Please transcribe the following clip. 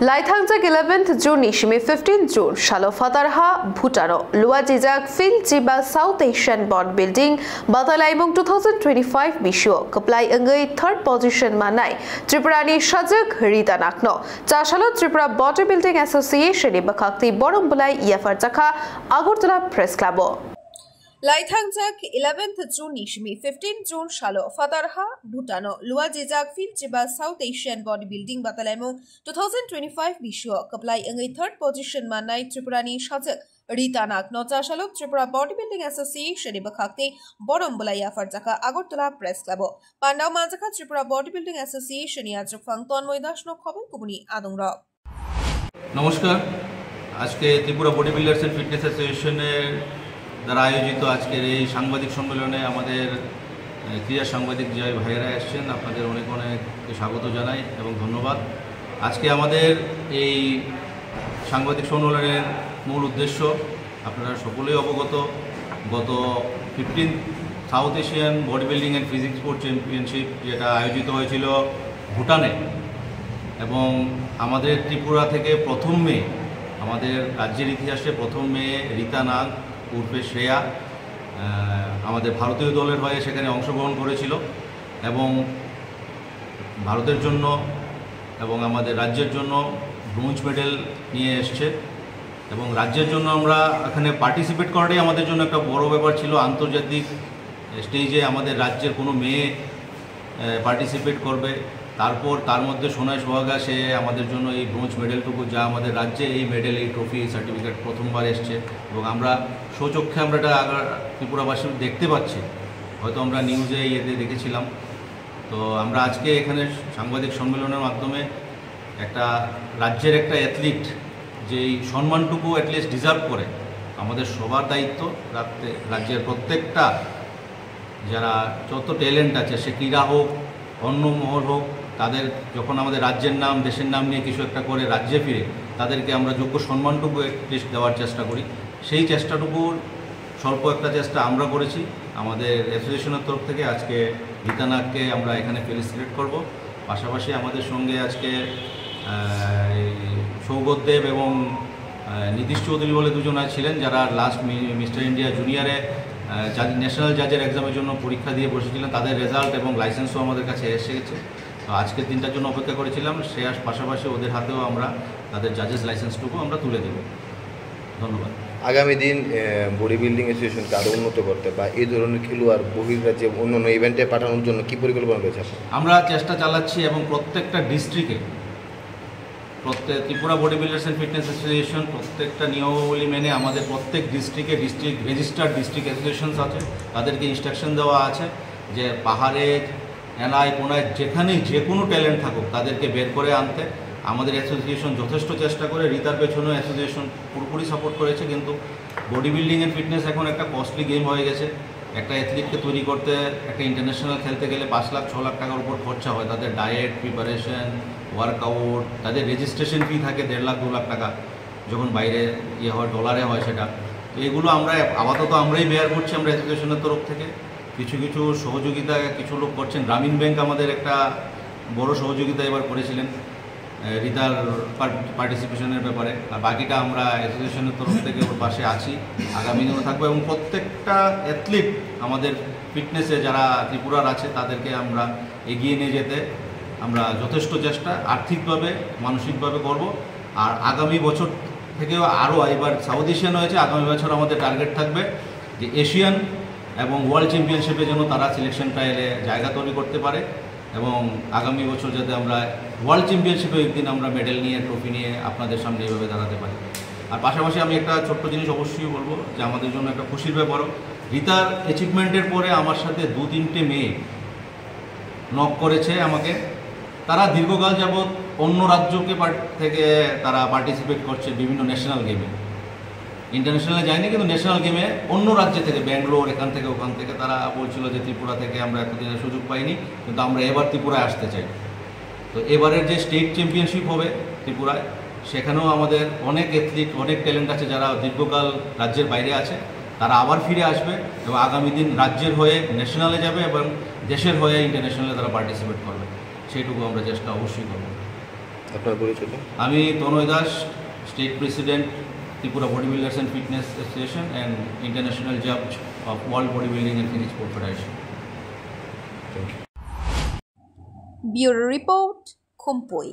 Laithangjak 11th June Nishimi 15th June Shalo Fatarha Bhutano Lua Jijak Phil Jiba South Asian Bodybuilding Batalaimung 2025 Bisho Kaplai Angai 3rd position Manai Tripurani Shajak Rita Nakno Chashalo Tripura Bodybuilding Association Ibakakti Borumbulai Yafarjaka Agartala Press Club Laithangjak 11th June Nishimi 15th June Shalo Fatarha Bhutano Lua Jijak Phil Jiba South Asian Bodybuilding Batalaimung 2025 Bisho Kaplai Angai 3rd position Manai Tripurani Shajak Rita Nakno Chashalo Tripura Bodybuilding Association Ibakakti Borumbulai Yafarjaka Agartala Press Club Pandau Manjaka Tripura Bodybuilding Association Yajak Fangton Moidashno Khobor Kubuni Adungra নমস্কার আজকে Tripura body builders and fitness অ্যাসোসিয়েশনের দ্বারা আয়োজিত আজকের এই সাংবাদিক সম্মেলনে আমাদের ক্রীড়া সাংবাদিক যে ভাইয়েরা আসছেন আপনাদের অনেক অনেক স্বাগত জানাই এবং ধন্যবাদ। আজকে আমাদের এই সাংবাদিক সম্মেলনের মূল উদ্দেশ্য আপনারা সকলেই অবগত, গত 15 south Asian body building and physics sport championship যেটা আয়োজিত হয়েছিল ভুটানে, এবং আমাদের ত্রিপুরা থেকে প্রথম মেয়ে, আমাদের রাজ্যের ইতিহাসে প্রথম মেয়ে রীতা নাগ উর্ফে শ্রেয়া আমাদের ভারতীয় দলের হয়ে সেখানে অংশগ্রহণ করেছিল এবং ভারতের জন্য এবং আমাদের রাজ্যের জন্য ব্রোঞ্জ মেডেল নিয়ে এসছে। এবং রাজ্যের জন্য আমরা এখানে পার্টিসিপেট করাটাই আমাদের জন্য একটা বড় ব্যাপার ছিল। আন্তর্জাতিক স্টেজে আমাদের রাজ্যের কোনো মেয়ে পার্টিসিপেট করবে, তারপর তার মধ্যে সোনায় সোহাগা, সে আমাদের জন্য এই ব্রোঞ্জ মেডেলটুকু, যা আমাদের রাজ্যে এই মেডেল, এই ট্রফি, এই সার্টিফিকেট প্রথমবার এসছে এবং আমরা স্বচক্ষে আমরা এটা ত্রিপুরাবাসী দেখতে পাচ্ছি, হয়তো আমরা নিউজে ইয়েতে দেখেছিলাম। তো আমরা আজকে এখানে সাংবাদিক সম্মেলনের মাধ্যমে একটা রাজ্যের একটা অ্যাথলিট যেই সম্মানটুকু অ্যাটলিস্ট ডিজার্ভ করে, আমাদের সবার দায়িত্ব রাজ্যের প্রত্যেকটা যারা যত ট্যালেন্ট আছে, সে ক্রীড়া হোক অন্য মহল হোক, তাদের যখন আমাদের রাজ্যের নাম দেশের নাম নিয়ে কিছু একটা করে রাজ্যে ফিরে তাদেরকে আমরা যোগ্য সম্মানটুকু অ্যাটলিস্ট দেওয়ার চেষ্টা করি। সেই চেষ্টাটুকুর স্বল্প একটা চেষ্টা আমরা করেছি আমাদের অ্যাসোসিয়েশনের তরফ থেকে। আজকে রীতা নাগকে আমরা এখানে ফেলিসিটেট করব। পাশাপাশি আমাদের সঙ্গে আজকে সৌগত দেব এবং নীতিশ চৌধুরী বলে দুজন ছিলেন, যারা লাস্ট মিস্টার ইন্ডিয়া জুনিয়রে ন্যাশনাল জাজের এক্সামের জন্য পরীক্ষা দিয়ে বসেছিলেন। তাদের রেজাল্ট এবং লাইসেন্সও আমাদের কাছে এসে গেছে। তো আজকের দিনটার জন্য অপেক্ষা করেছিলাম, সে পাশাপাশি ওদের হাতেও আমরা তাদের জাজেস লাইসেন্সটুকু আমরা তুলে দেব। ধন্যবাদ। আগামী দিন বডি বিল্ডিং অ্যাসোসিয়েশনকে আরও উন্নত করতে বা এই ধরনের খেলোয়াড় বহির্রাজ্যে অন্যান্য ইভেন্টে পাঠানোর জন্য কী পরিকল্পনা রয়েছে? আমরা চেষ্টা চালাচ্ছি এবং প্রত্যেকটা ডিস্ট্রিক্টে Tripura body builders and fitness association প্রত্যেকটা নিয়মাবলী মেনে আমাদের প্রত্যেক ডিস্ট্রিক্টে ডিস্ট্রিক্ট রেজিস্টার্ড ডিস্ট্রিক্ট অ্যাসোসিয়েশনস আছে, তাদেরকে ইনস্ট্রাকশন দেওয়া আছে যে পাহাড়ে এলাকায় কোনায় যেখানেই যে কোনো ট্যালেন্ট থাকুক তাদেরকে বের করে আনতে। আমাদের অ্যাসোসিয়েশন যথেষ্ট চেষ্টা করে, রীতার পেছনেও অ্যাসোসিয়েশন পুরোপুরি সাপোর্ট করেছে। কিন্তু বডি বিল্ডিং অ্যান্ড ফিটনেস এখন একটা কস্টলি গেম হয়ে গেছে। একটা অ্যাথলিটকে তৈরি করতে, একটা ইন্টারন্যাশনাল খেলতে গেলে 5 লাখ 6 লাখ টাকার উপর খরচা হয়। তাদের ডায়েট, প্রিপারেশন, ওয়ার্কআউট, তাদের রেজিস্ট্রেশন ফি থাকে 1.5 লাখ 2 লাখ টাকা, যখন বাইরে ইয়ে হয় ডলারে হয় সেটা। তো এগুলো আমরা আপাতত আমরাই বেয়ার করছি আমরা অ্যাসোসিয়েশনের তরফ থেকে। কিছু কিছু সহযোগিতা কিছু লোক করছেন। গ্রামীণ ব্যাংক আমাদের একটা বড় সহযোগিতা এবার করেছিলেন রীতার পার্টিসিপেশনের ব্যাপারে, আর বাকিটা আমরা অ্যাসোসিয়েশনের তরফ থেকে ওর পাশে আছি, আগামী দিনও থাকবো। এবং প্রত্যেকটা অ্যাথলিট আমাদের ফিটনেসে যারা ত্রিপুরার আছে তাদেরকে আমরা এগিয়ে নিয়ে যেতে আমরা যথেষ্ট চেষ্টা আর্থিকভাবে মানসিকভাবে করব। আর আগামী বছর থেকেও আরও, এবার সাউথ এশিয়ান হয়েছে, আগামী বছর আমাদের টার্গেট থাকবে যে এশিয়ান এবং ওয়ার্ল্ড চ্যাম্পিয়নশিপে যেন তারা সিলেকশন ট্রায়ালে জায়গা তৈরি করতে পারে, এবং আগামী বছর যাতে আমরা ওয়ার্ল্ড চ্যাম্পিয়নশিপে একদিন আমরা মেডেল নিয়ে ট্রফি নিয়ে আপনাদের সামনে এইভাবে দাঁড়াতে পারি। আর পাশাপাশি আমি একটা ছোট্ট জিনিস অবশ্যই বলবো যে আমাদের জন্য একটা খুশির ব্যাপারও, রীতার অ্যাচিভমেন্টের পরে আমার সাথে 2-3টে মেয়ে নক করেছে আমাকে। তারা দীর্ঘকাল যাবৎ অন্য রাজ্যকে থেকে তারা পার্টিসিপেট করছে বিভিন্ন ন্যাশনাল গেমে, ইন্টারন্যাশনালে যায়নি কিন্তু ন্যাশনাল গেমে অন্য রাজ্য থেকে, ব্যাঙ্গালোর, এখান থেকে ওখান থেকে তারা বলছিল যে ত্রিপুরা থেকে আমরা এতদিনের সুযোগ পাইনি, কিন্তু আমরা এবার ত্রিপুরায় আসতে চাই। তো এবারের যে স্টেট চ্যাম্পিয়নশিপ হবে ত্রিপুরায়, সেখানেও আমাদের অনেক অ্যাথলিট, অনেক ট্যালেন্ট আছে যারা দীর্ঘকাল রাজ্যের বাইরে আছে, তারা আবার ফিরে আসবে এবং আগামী দিন রাজ্যের হয়ে ন্যাশনালে যাবে এবং দেশের হয়ে ইন্টারন্যাশনালে তারা পার্টিসিপেট করবে। সেইটুকু আমরা চেষ্টা অবশ্যই করব। আপনার পরিচয়? আমি Tanay Das, state president Tripura body builders and fitness association and international জাজ of world body building and physics confederation. Bureau Report, Khompoi.